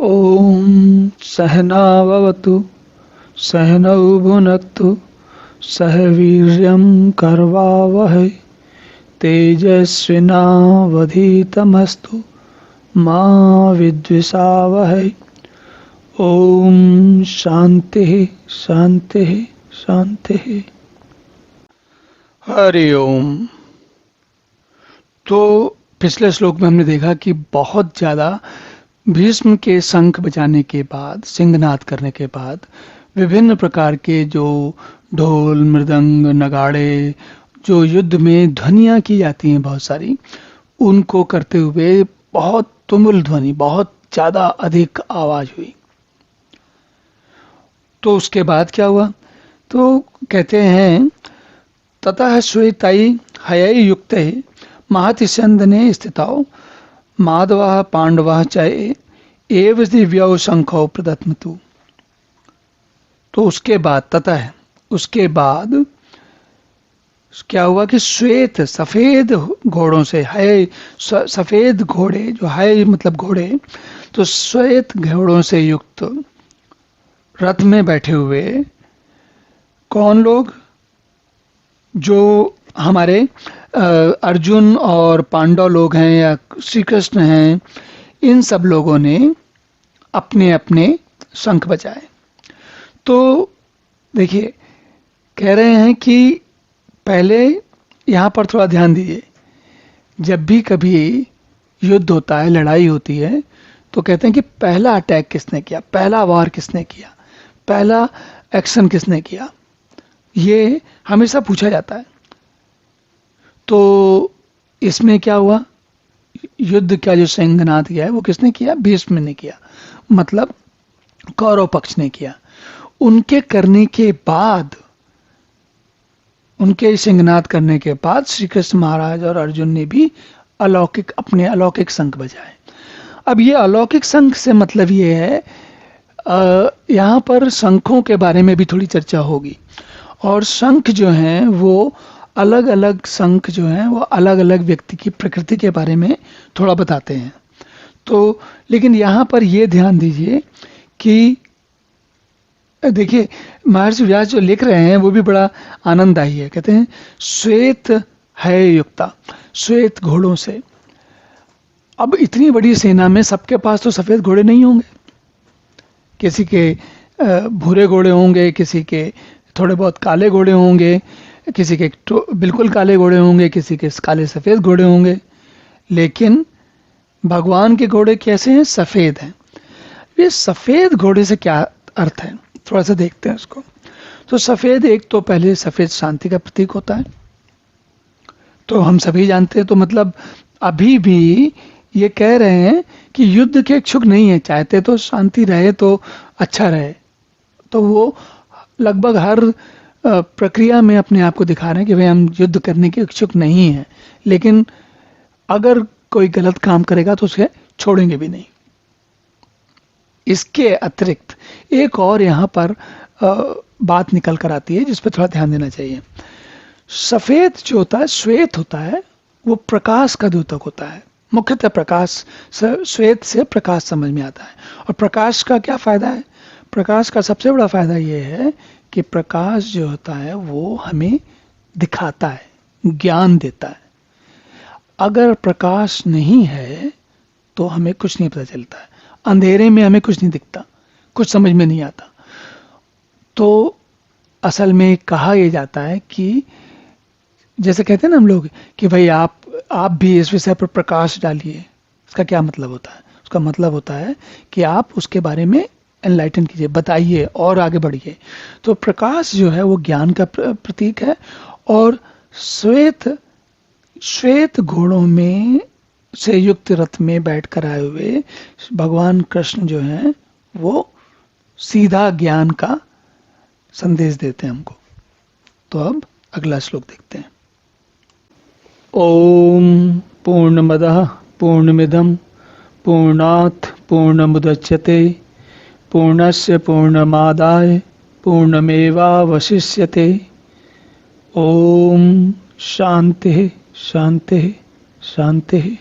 ॐ सहनाववतु सहनौ भुनक्तु सह वीर्यं करवावहै तेजस्विनावधीतमस्तु मा विद्विषावहै। ॐ शान्तिः शान्तिः शान्तिः। हरि ओम। तो पिछले श्लोक में हमने देखा कि बहुत ज्यादा भीष्म के शंख बजाने के बाद, सिंहनाद करने के बाद, विभिन्न प्रकार के जो ढोल, मृदंग, नगाड़े, जो युद्ध में ध्वनियां की जाती हैं बहुत सारी, उनको करते हुए बहुत तुमुल ध्वनि, बहुत ज्यादा अधिक आवाज हुई। तो उसके बाद क्या हुआ? तो कहते हैं ततः श्वेताई हयै युक्ते महति स्यन्दने स्थितौ माधवः पांडवः च एव दिव्यौ शंखौ प्रदत्मतु। तो उसके बाद ततः, उसके बाद क्या हुआ कि श्वेत सफेद घोड़ों से, है सफेद घोड़े, जो है मतलब घोड़े, तो श्वेत घोड़ों से युक्त रथ में बैठे हुए कौन लोग? जो हमारे अर्जुन और पांडव लोग हैं या श्री कृष्ण हैं, इन सब लोगों ने अपने अपने शंख बजाए। तो देखिए, कह रहे हैं कि पहले यहाँ पर थोड़ा ध्यान दीजिए, जब भी कभी युद्ध होता है, लड़ाई होती है, तो कहते हैं कि पहला अटैक किसने किया, पहला वार किसने किया, पहला एक्शन किसने किया, ये हमेशा पूछा जाता है। तो इसमें क्या हुआ? युद्ध का जो सिंहनाद किया है वो किसने किया? भीष्म ने किया, मतलब कौरव पक्ष ने किया। उनके करने के बाद, उनके सिंहनाद करने के बाद श्री कृष्ण महाराज और अर्जुन ने भी अलौकिक, अपने अलौकिक शंख बजाए। अब ये अलौकिक शंख से मतलब ये है, यहाँ पर शंखों के बारे में भी थोड़ी चर्चा होगी, और शंख जो हैं वो अलग अलग शंख जो हैं वो अलग अलग व्यक्ति की प्रकृति के बारे में थोड़ा बताते हैं। तो लेकिन यहाँ पर ये ध्यान दीजिए कि देखिए, महर्षि व्यास जो लिख रहे हैं वो भी बड़ा आनंददायी है। कहते हैं श्वेत है युक्ता, श्वेत घोड़ों से। अब इतनी बड़ी सेना में सबके पास तो सफेद घोड़े नहीं होंगे, किसी के भूरे घोड़े होंगे, किसी के थोड़े बहुत काले घोड़े होंगे, किसी के बिल्कुल काले घोड़े होंगे, किसी के काले सफेद घोड़े होंगे, लेकिन भगवान के घोड़े कैसे हैं? सफेद हैं। ये सफेद घोड़े से क्या अर्थ है, थोड़ा सा देखते हैं उसको। तो सफेद, एक तो पहले सफेद शांति का प्रतीक होता है, तो हम सभी जानते हैं। तो मतलब अभी भी ये कह रहे हैं कि युद्ध के इच्छुक नहीं है, चाहते तो शांति रहे तो अच्छा रहे। तो वो लगभग हर प्रक्रिया में अपने आप को दिखा रहे हैं कि भाई हम युद्ध करने के इच्छुक नहीं हैं, लेकिन अगर कोई गलत काम करेगा तो उसे छोड़ेंगे भी नहीं। इसके अतिरिक्त एक और यहाँ पर बात निकल कर आती है जिस पर थोड़ा ध्यान देना चाहिए। सफेद जो होता है, श्वेत होता है, वो प्रकाश का द्योतक होता है। मुख्यतः प्रकाश, श्वेत से प्रकाश समझ में आता है। और प्रकाश का क्या फायदा है? प्रकाश का सबसे बड़ा फायदा ये है कि प्रकाश जो होता है वो हमें दिखाता है, ज्ञान देता है। अगर प्रकाश नहीं है तो हमें कुछ नहीं पता चलता है, अंधेरे में हमें कुछ नहीं दिखता, कुछ समझ में नहीं आता। तो असल में कहा यह जाता है कि जैसे कहते हैं ना हम लोग कि भाई आप भी इस विषय पर प्रकाश डालिए। इसका क्या मतलब होता है? उसका मतलब होता है कि आप उसके बारे में एनलाइटन कीजिए, बताइए और आगे बढ़िए। तो प्रकाश जो है वो ज्ञान का प्रतीक है। और श्वेत घोड़ों में से युक्त रथ में बैठकर आए हुए भगवान कृष्ण जो हैं वो सीधा ज्ञान का संदेश देते हैं हमको। तो अब अगला श्लोक देखते हैं। ओम पूर्णमदः पूर्णमिदं पूर्णात् पूर्णमुदच्यते पूर्णस्य पूर्णमादाय पूर्णमेवावशिष्यते। ओम शांति शांति शांति।